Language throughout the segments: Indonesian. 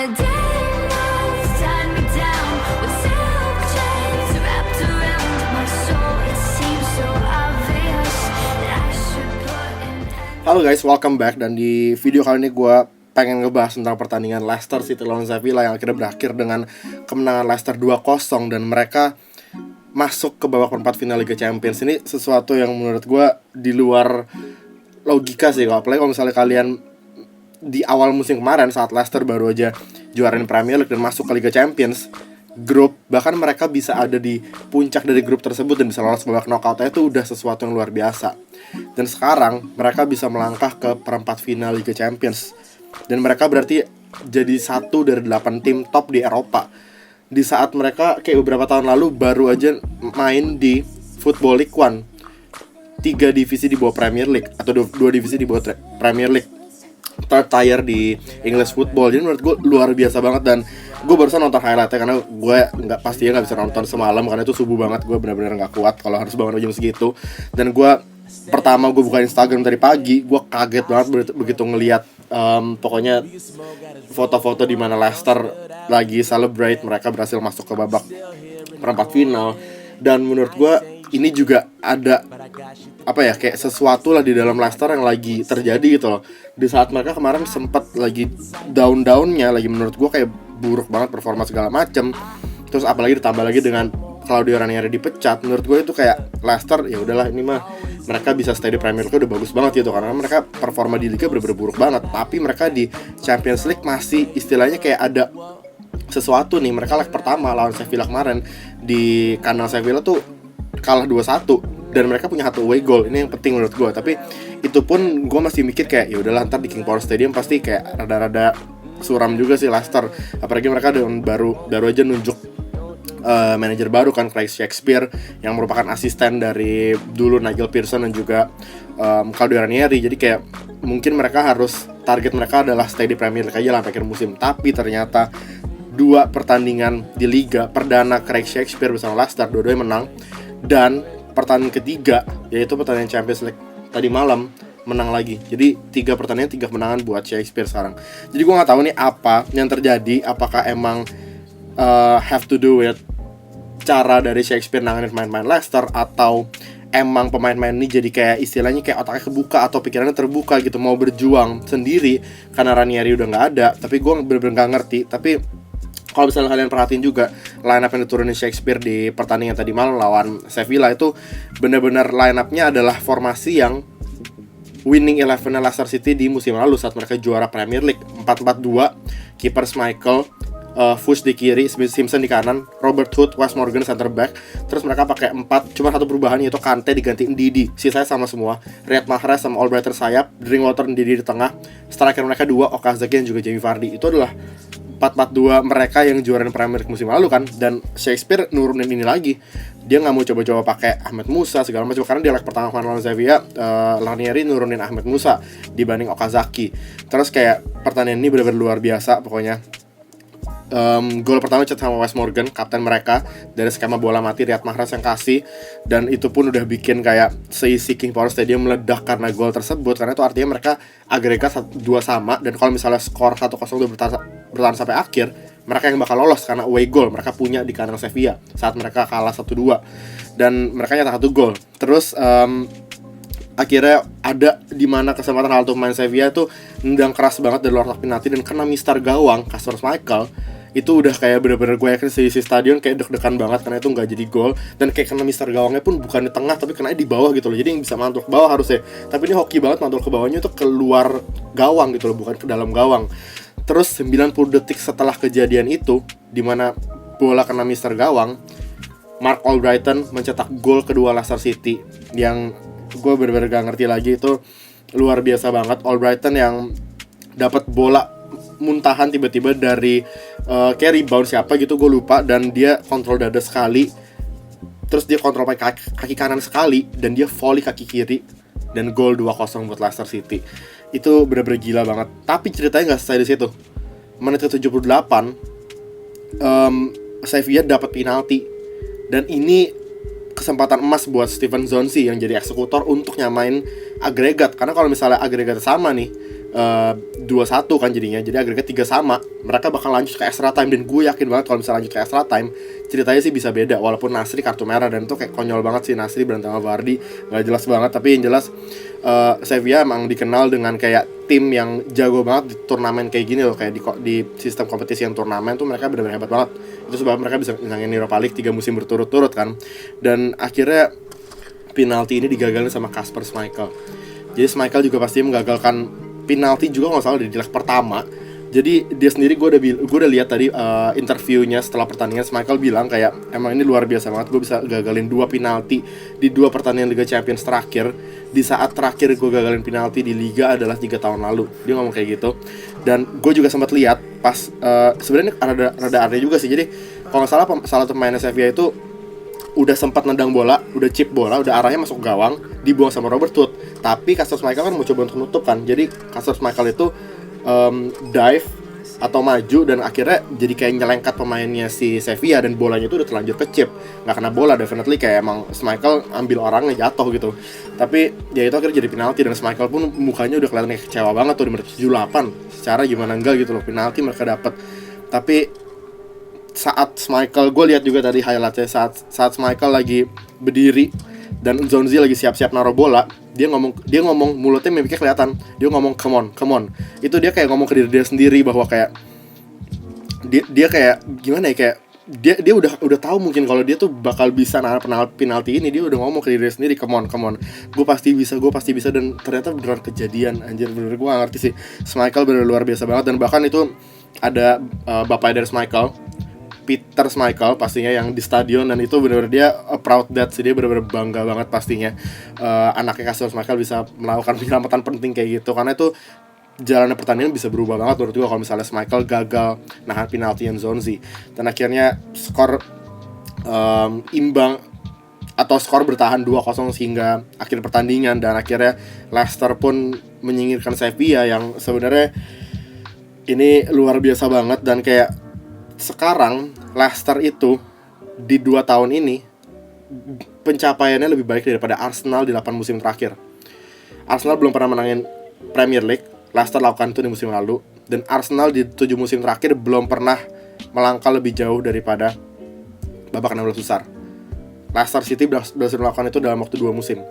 a demons tied me down with silk chains wrapped around my soul. It seems so obvious that I should put an end. Halo guys, welcome back. Dan di video kali ini gue pengen ngebahas tentang pertandingan Leicester City lawan Sevilla yang akhirnya berakhir dengan kemenangan Leicester 2-0 dan mereka masuk ke babak perempat final Liga Champions. Ini sesuatu yang menurut gue di luar logika sih. Apalagi kalau misalnya kalian di awal musim kemarin saat Leicester baru aja juarain Premier League dan masuk ke Liga Champions grup, bahkan mereka bisa ada di puncak dari grup tersebut dan bisa lolos babak knockout, itu udah sesuatu yang luar biasa. Dan sekarang mereka bisa melangkah ke perempat final Liga Champions dan mereka berarti jadi satu dari 8 tim top di Eropa. Di saat mereka kayak beberapa tahun lalu baru aja main di Football League One, 3 divisi di bawah Premier League atau 2 divisi di bawah Premier League, third tier di English football. Jadi menurut gue luar biasa banget. Dan gue barusan nonton highlightnya karena gue pastinya nggak bisa nonton semalam karena itu subuh banget. Gue benar-benar nggak kuat kalau harus bangun jam segitu. Dan gue buka Instagram dari pagi, gue kaget banget begitu ngelihat pokoknya foto-foto di mana Leicester lagi celebrate mereka berhasil masuk ke babak perempat final. Dan menurut gue ini juga ada kayak sesuatu lah di dalam Leicester yang lagi terjadi gitu loh. Di saat mereka kemarin sempat lagi down-downnya, lagi menurut gue kayak buruk banget performa segala macem. Terus apalagi ditambah lagi dengan Claudio Ranieri dipecat, menurut gue itu kayak Leicester ya udahlah, ini mah mereka bisa stay di Premier League udah bagus banget gitu, karena mereka performa di Liga bener-bener buruk banget. Tapi mereka di Champions League masih istilahnya kayak ada sesuatu nih. Mereka leg pertama lawan Sevilla kemarin di kandang Sevilla tuh kalah 2-1 dan mereka punya 1 away goal. Ini yang penting menurut gue. Tapi itu pun gue masih mikir kayak ya udahlah, ntar di King Power Stadium pasti kayak rada-rada suram juga sih Leicester. Apalagi mereka baru aja nunjuk manajer baru kan, Craig Shakespeare, yang merupakan asisten dari dulu Nigel Pearson dan juga Claudio Ranieri. Jadi kayak mungkin mereka harus, target mereka adalah stay di Premier League aja lah sampai akhir musim. Tapi ternyata 2 pertandingan di Liga perdana Craig Shakespeare bersama Leicester, dua-duanya menang. Dan pertandingan ketiga, yaitu pertandingan Champions League tadi malam, menang lagi. Jadi 3 pertandingan 3 kemenangan buat Shakespeare sekarang. Jadi gue gak tahu nih apa yang terjadi. Apakah emang have to do with cara dari Shakespeare nanganin pemain-pemain Leicester, atau emang pemain-pemain ini jadi kayak istilahnya kayak otaknya kebuka atau pikirannya terbuka gitu, mau berjuang sendiri karena Ranieri udah gak ada. Tapi gue bener-bener gak ngerti. Tapi kalau misalnya kalian perhatiin juga line up yang diturunin Shakespeare di pertandingan tadi malam lawan Sevilla, itu bener-bener line up-nya adalah formasi yang winning 11 Leicester City di musim lalu saat mereka juara Premier League. 4-4-2, kiper Michael, Fuchs di kiri, Simpson di kanan, Robert Hood, Wes Morgan center back. Terus mereka pakai 4, cuma 1 perubahan, yaitu Kante diganti Ndidi. Sisanya sama semua, Riyad Mahrez sama Albrighton sayap, Drinkwater, Ndidi di tengah. Striker mereka 2, Okazaki dan juga Jamie Vardy. Itu adalah 4-4-2 mereka yang juara Premier League musim lalu kan. Dan Shakespeare nurunin ini lagi, dia nggak mau coba-coba pakai Ahmed Musa segala macam, karena di leg pertama lawan Sevilla, Ranieri nurunin Ahmed Musa dibanding Okazaki. Terus kayak pertandingan ini benar-benar luar biasa pokoknya. Gol pertama dicetak sama Wes Morgan, kapten mereka, dari skema bola mati Riyad Mahrez yang kasih. Dan itu pun udah bikin kayak seisi King Power Stadium meledak karena gol tersebut. Karena itu artinya mereka agregat 2 sama. Dan kalau misalnya skor 1-0 udah bertahan sampai akhir, mereka yang bakal lolos karena away goal mereka punya di kandang Sevilla saat mereka kalah 1-2. Dan mereka nyetak 1 gol. Terus akhirnya ada di mana kesempatan hal untuk main Sevilla itu nendang keras banget dari luar kotak penalti, dan kena mister gawang Kasper Schmeichel. Itu udah kayak bener-bener gue yakin seisi stadion kayak deg-degan banget karena itu nggak jadi gol. Dan kayak kena mister gawangnya pun bukan di tengah tapi kena di bawah gitu loh. Jadi yang bisa mantul ke bawah harusnya, tapi ini hoki banget mantul ke bawahnya itu keluar gawang gitu loh, bukan ke dalam gawang. Terus 90 detik setelah kejadian itu, dimana bola kena mister gawang, Mark Albrighton mencetak gol kedua Leicester City yang gue bener-bener gak ngerti lagi. Itu luar biasa banget. Albrighton yang dapat bola muntahan tiba-tiba dari kayak rebound siapa gitu, gue lupa, dan dia kontrol dada sekali, terus dia kontrol pakai kaki kanan sekali, dan dia volley kaki kiri, dan gol 2-0 buat Leicester City. Itu bener-bener gila banget. Tapi ceritanya gak selesai di situ. Menit ke-78, Sevilla dapat penalti, dan ini kesempatan emas buat Steven Zonzi yang jadi eksekutor untuk nyamain agregat. Karena kalau misalnya agregat sama nih, 2-1 kan jadinya. Jadi agregat 3 sama. Mereka bakal lanjut ke extra time, dan gue yakin banget kalau misalnya lanjut ke extra time ceritanya sih bisa beda. Walaupun Nasri kartu merah, dan itu kayak konyol banget sih Nasri berantem sama Vardy, gak jelas banget. Tapi yang jelas Sevilla emang dikenal dengan kayak tim yang jago banget di turnamen kayak gini loh. Kayak di sistem kompetisi yang turnamen tuh mereka benar-benar hebat banget. Itu sebab mereka bisa menangin Europa League 3 musim berturut-turut kan. Dan akhirnya penalti ini digagalin sama Kasper Schmeichel. Jadi Schmeichel juga pasti menggagalkan penalti juga nggak salah di leg pertama. Jadi dia sendiri, gue udah lihat tadi interviewnya setelah pertandingan. Schmeichel bilang kayak emang ini luar biasa banget, gue bisa gagalin 2 penalti di 2 pertandingan Liga Champions terakhir, di saat terakhir gue gagalin penalti di Liga adalah 3 tahun lalu. Dia ngomong kayak gitu. Dan gue juga sempat lihat pas sebenarnya rada aneh juga sih. Jadi kalau nggak salah salah pemain Sevilla itu udah sempat nendang bola, udah chip bola, udah arahnya masuk gawang, dibuang sama Robert Wood. Tapi Kasper Schmeichel kan mau coba untuk nutup kan. Jadi Kasper Schmeichel itu dive atau maju, dan akhirnya jadi kayak nyelengkat pemainnya si Sevilla, dan bolanya itu udah terlanjur ke chip, nggak kena bola. Definitely kayak emang Schmeichel ambil orangnya jatuh gitu. Tapi ya itu akhirnya jadi penalti, dan Schmeichel pun mukanya udah kelihatan kecewa banget tuh di menit 78. Secara gimana enggak gitu loh, penalti mereka dapat. Tapi saat Schmeichel, gue lihat juga tadi highlightnya, saat Schmeichel lagi berdiri dan Zonzi lagi siap-siap naruh bola, dia ngomong mulutnya mimiknya kelihatan, dia ngomong come on. Itu dia kayak ngomong ke diri dia sendiri bahwa kayak dia kayak gimana ya, kayak dia udah tahu mungkin kalau dia tuh bakal bisa naruh penalti ini. Dia udah ngomong ke diri dia sendiri come on, gue pasti bisa, dan ternyata beneran kejadian. Anjir, bener gue gak ngerti sih, Schmeichel bener luar biasa banget. Dan bahkan itu ada bapaknya dari Schmeichel, Peter Schmeichel pastinya, yang di stadion, dan itu benar-benar dia proud dad sih, dia benar-benar bangga banget pastinya anaknya Kasper Schmeichel bisa melakukan penyelamatan penting kayak gitu, karena itu jalannya pertandingan bisa berubah banget menurut gue kalau misalnya Schmeichel gagal nahan penalti yang Zonzi. Dan akhirnya skor imbang atau skor bertahan 2-0 hingga akhir pertandingan, dan akhirnya Leicester pun menyingkirkan Sevilla yang sebenarnya ini luar biasa banget. Dan kayak sekarang Leicester itu di 2 tahun ini pencapaiannya lebih baik daripada Arsenal di 8 musim terakhir. Arsenal belum pernah menangin Premier League, Leicester lakukan itu di musim lalu. Dan Arsenal di 7 musim terakhir belum pernah melangkah lebih jauh daripada babak 16 besar. Leicester City berhasil melakukan itu dalam waktu 2 musim.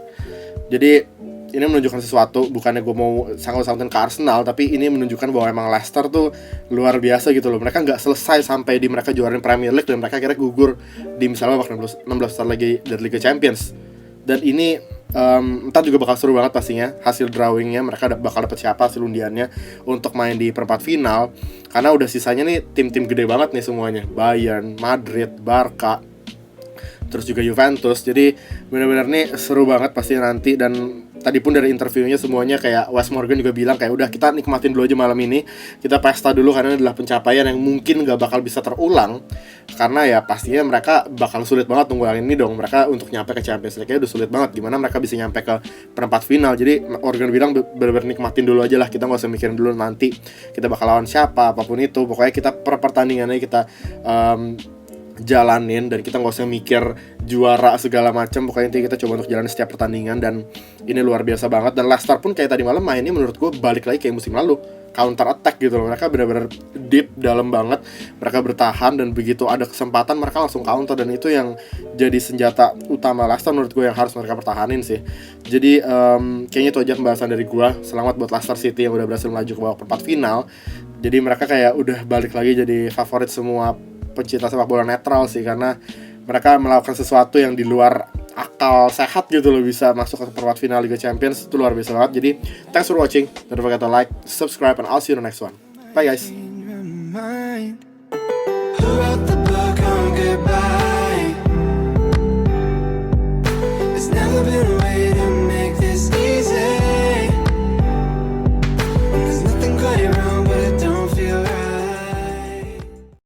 Jadi ini menunjukkan sesuatu, bukannya gue mau sangkut-sangkutin ke Arsenal, tapi ini menunjukkan bahwa emang Leicester tuh luar biasa gitu loh. Mereka nggak selesai sampai di mereka juarain Premier League, dan mereka akhirnya gugur di misalnya babak 16 besar lagi dari Liga Champions. Dan ini entar juga bakal seru banget pastinya hasil drawingnya, mereka bakal dapet siapa hasil undiannya untuk main di perempat final. Karena udah sisanya nih tim-tim gede banget nih semuanya, Bayern, Madrid, Barca, terus juga Juventus. Jadi benar-benar nih seru banget pasti nanti. Dan tadi pun dari interviewnya semuanya kayak Wes Morgan juga bilang kayak udah kita nikmatin dulu aja malam ini, kita pesta dulu, karena ini adalah pencapaian yang mungkin gak bakal bisa terulang. Karena ya pastinya mereka bakal sulit banget nungguin ini dong. Mereka untuk nyampe ke Champions League udah sulit banget, gimana mereka bisa nyampe ke perempat final. Jadi Morgan bilang benar-benar nikmatin dulu aja lah, kita gak usah mikirin dulu nanti kita bakal lawan siapa, apapun itu. Pokoknya kita per pertandingannya kita jalanin, dan kita nggak usah mikir juara segala macam. Pokoknya intinya kita coba untuk jalanin setiap pertandingan, dan ini luar biasa banget. Dan Leicester pun kayak tadi malam mainnya menurut gue balik lagi kayak musim lalu, counter attack gitu loh. Mereka benar-benar deep, dalam banget, mereka bertahan, dan begitu ada kesempatan mereka langsung counter. Dan itu yang jadi senjata utama Leicester menurut gue, yang harus mereka pertahanin sih. Jadi kayaknya itu aja pembahasan dari gue. Selamat buat Leicester City yang udah berhasil melaju ke babak perempat final. Jadi mereka kayak udah balik lagi jadi favorit semua pencinta sepak bola netral sih, karena mereka melakukan sesuatu yang di luar akal sehat gitu loh, bisa masuk ke perempat final Liga Champions. Itu luar biasa banget. Jadi thanks for watching, don't forget to like, subscribe, and I'll see you in the next one. Bye guys. There's never been a way